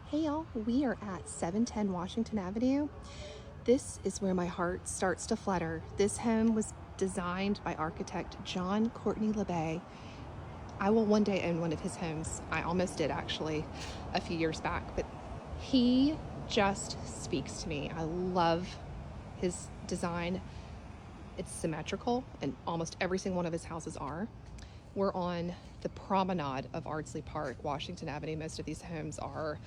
Hey y'all, we are at 710 Washington Avenue. This is where my heart starts to flutter. This home was designed by architect Courtenay LeBey. I will one day own one of his homes. I almost did actually a few years back, but he just speaks to me. I love his design. It's symmetrical, and almost every single one of his houses are. We're on the promenade of Ardsley Park, Washington Avenue. Most of these homes are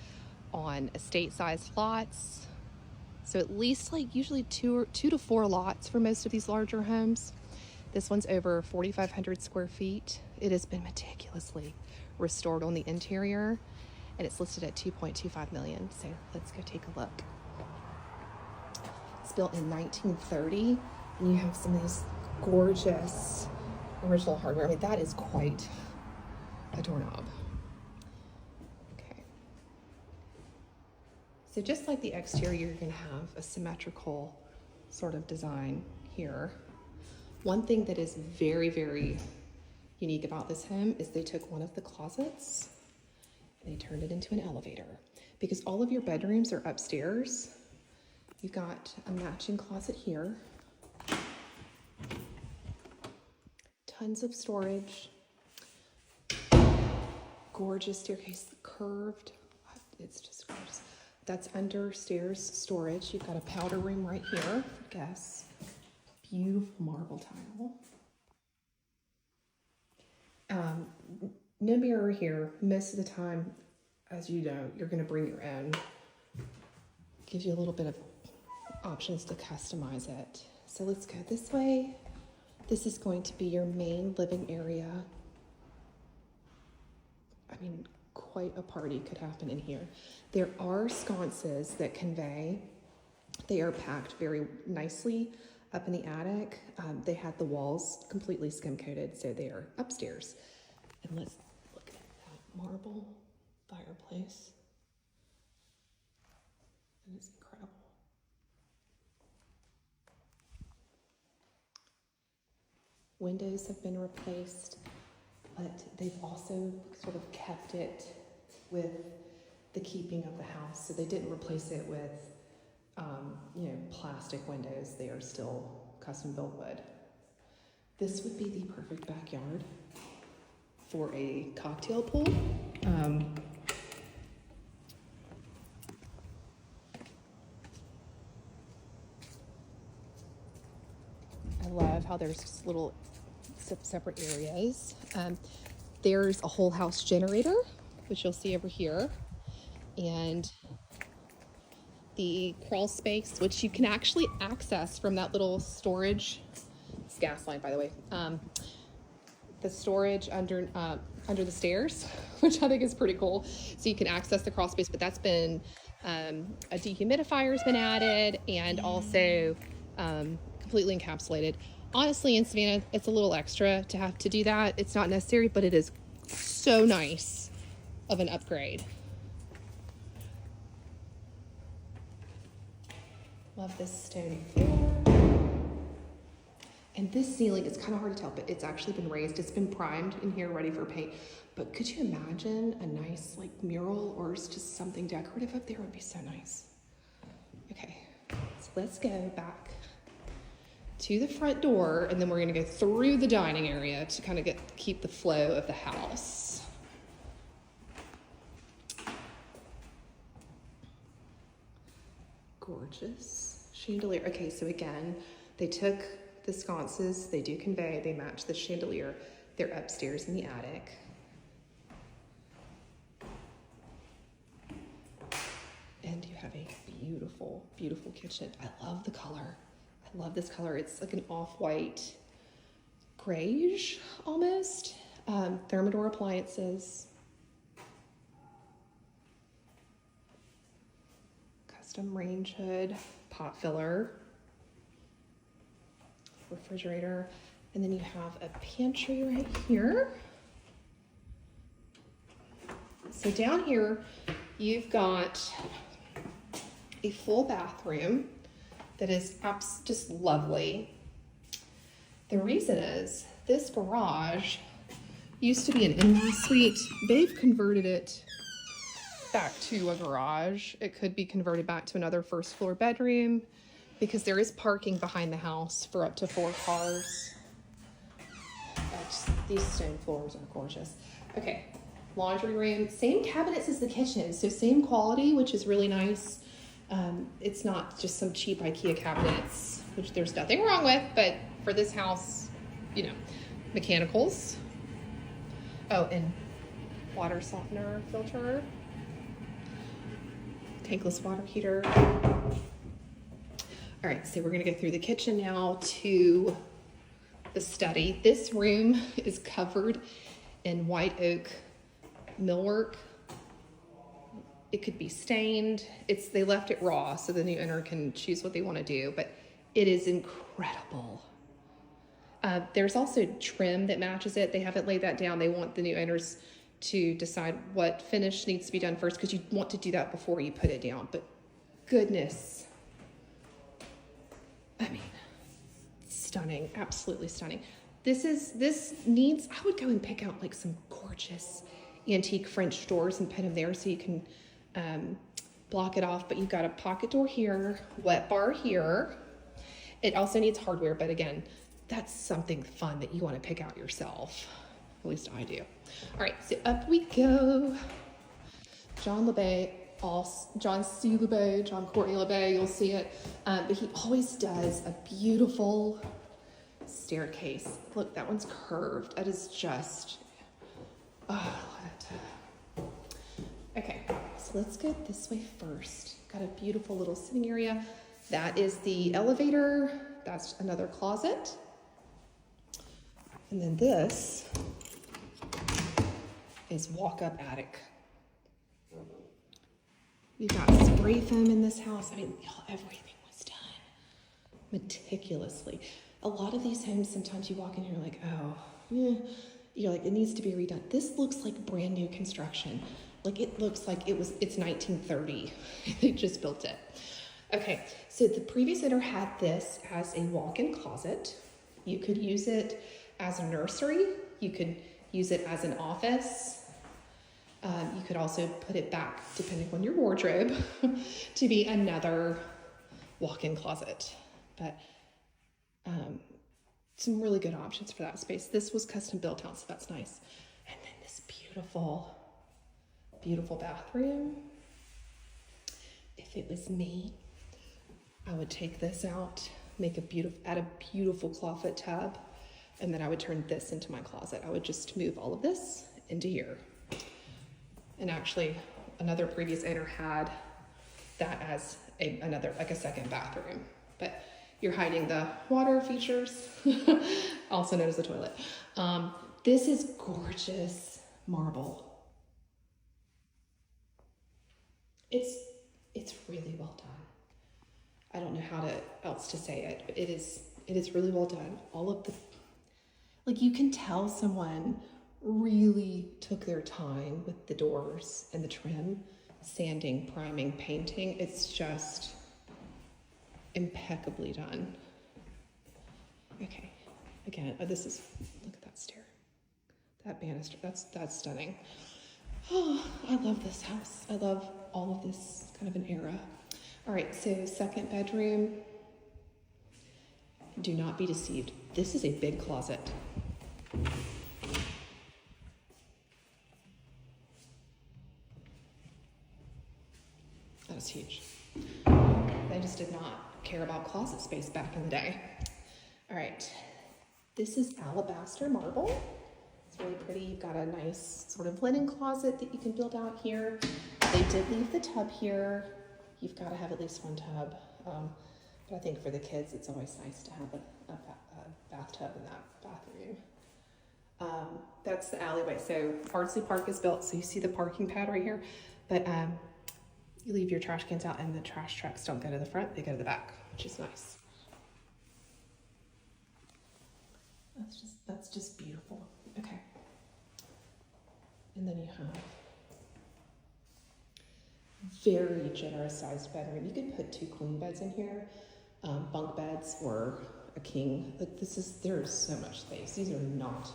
on estate-sized lots. So at least like usually two to four lots for most of these larger homes. This one's over 4,500 square feet. It has been meticulously restored on the interior, and it's listed at 2.25 million. So let's go take a look. It's built in 1930, and you have some of these gorgeous original hardware. I mean, that is quite a doorknob. Okay. So just like the exterior, you're gonna have a symmetrical sort of design here. One thing that is very, very unique about this home is they took one of the closets and they turned it into an elevator, because all of your bedrooms are upstairs. You've got a matching closet here, tons of storage, gorgeous staircase, curved. It's just gorgeous. That's under stairs storage. You've got a powder room right here for guests. Beautiful marble tile. No mirror here. Most of the time, as you know, you're going to bring your own. Gives you a little bit of options to customize it. So let's go this way. This is going to be your main living area. I mean, quite a party could happen in here. There are sconces that convey. They are packed very nicely up in the attic. They had the walls completely skim coated, so they are upstairs. And let's look at that marble fireplace. It is incredible. Windows have been replaced, but they've also sort of kept it with the keeping of the house. So they didn't replace it with, plastic windows. They are still custom built wood. This would be the perfect backyard for a cocktail pool. I love how there's little separate areas. There's a whole house generator, which you'll see over here, and the crawl space, which you can actually access from that little storage. It's gas line, by the way. The storage under the stairs, which I think is pretty cool. So you can access the crawl space, but that's been a dehumidifier has been added, and also completely encapsulated. Honestly, in Savannah, it's a little extra to have to do that. It's not necessary, but it is so nice of an upgrade. Love this stone floor. And this ceiling, it's kind of hard to tell, but it's actually been raised. It's been primed in here, ready for paint. But could you imagine a nice like mural or just something decorative up there? Would be so nice. Okay, so let's go back to the front door, and then we're gonna go through the dining area to kind of keep the flow of the house. Gorgeous chandelier. Okay, so again, they took the sconces, they do convey, they match the chandelier. They're upstairs in the attic. And you have a beautiful, beautiful kitchen. I love the color. I love this color. It's like an off-white grayish almost. Thermador appliances. Custom range hood, pot filler, refrigerator, and then you have a pantry right here. So down here, you've got a full bathroom that is just lovely. The reason is this garage used to be an in-law suite. They've converted it back to a garage. It could be converted back to another first floor bedroom because there is parking behind the house for up to 4 cars. These stone floors are gorgeous. Okay, laundry room, same cabinets as the kitchen, so same quality, which is really nice. It's not just some cheap IKEA cabinets, which there's nothing wrong with, but for this house, you know, mechanicals. Oh, and water softener filter, tankless water heater. All right, so we're gonna go through the kitchen now to the study. This room is covered in white oak millwork. It could be stained. They left it raw so the new owner can choose what they want to do, but it is incredible. There's also trim that matches it. They haven't laid that down. They want the new owners to decide what finish needs to be done first because you want to do that before you put it down. But goodness, I mean, stunning, absolutely stunning. This needs, I would go and pick out like some gorgeous antique French doors and put them there so you can block it off, but you've got a pocket door here, wet bar here. It also needs hardware, but again, that's something fun that you want to pick out yourself. At least I do. All right, so up we go. John LeBey, John C. LeBey, John Courtenay LeBey, you'll see it. But he always does a beautiful staircase. Look, that one's curved. That is just, oh, I love it. Okay, so let's go this way first. Got a beautiful little sitting area. That is the elevator. That's another closet. And then this is walk-up attic. We've got spray foam in this house. I mean, everything was done meticulously. A lot of these homes, sometimes you walk in here like, oh, you're like, it needs to be redone. This looks like brand new construction. Like it looks like it's 1930. They just built it. Okay, so the previous owner had this as a walk-in closet. You could use it as a nursery. You could use it as an office. You could also put it back, depending on your wardrobe, to be another walk-in closet. But some really good options for that space. This was custom built out, so that's nice. And then this beautiful, beautiful bathroom. If it was me, I would take this out, add a beautiful clawfoot tub, and then I would turn this into my closet. I would just move all of this into here. And actually, another previous owner had that as a second bathroom. But you're hiding the water features, also known as the toilet. This is gorgeous marble. It's really well done. I don't know else to say it, but it is really well done. All of you can tell someone really took their time with the doors and the trim, sanding, priming, painting. It's just impeccably done. Okay, again, look at that stair, that banister, that's stunning. Oh, I love this house. I love all of this kind of an era. All right, so second bedroom. Do not be deceived. This is a big closet. That is huge. They just did not care about closet space back in the day. All right, this is alabaster marble. It's really pretty. You've got a nice sort of linen closet that you can build out here. They did leave the tub here. You've got to have at least one tub. But I think for the kids, it's always nice to have a bathtub in that bathroom. That's the alleyway. So Ardsley Park is built, so you see the parking pad right here. But you leave your trash cans out and the trash trucks don't go to the front, they go to the back, which is nice. That's just beautiful. Okay. And then you have very generous sized bedroom. You could put 2 queen beds in here, bunk beds or a king. Like there's so much space. These are not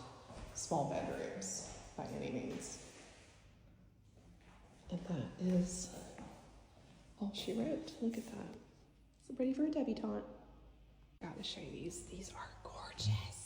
small bedrooms by any means. And then is all she wrote. Look at that. It's ready for a debutante. Gotta show you these. These are gorgeous.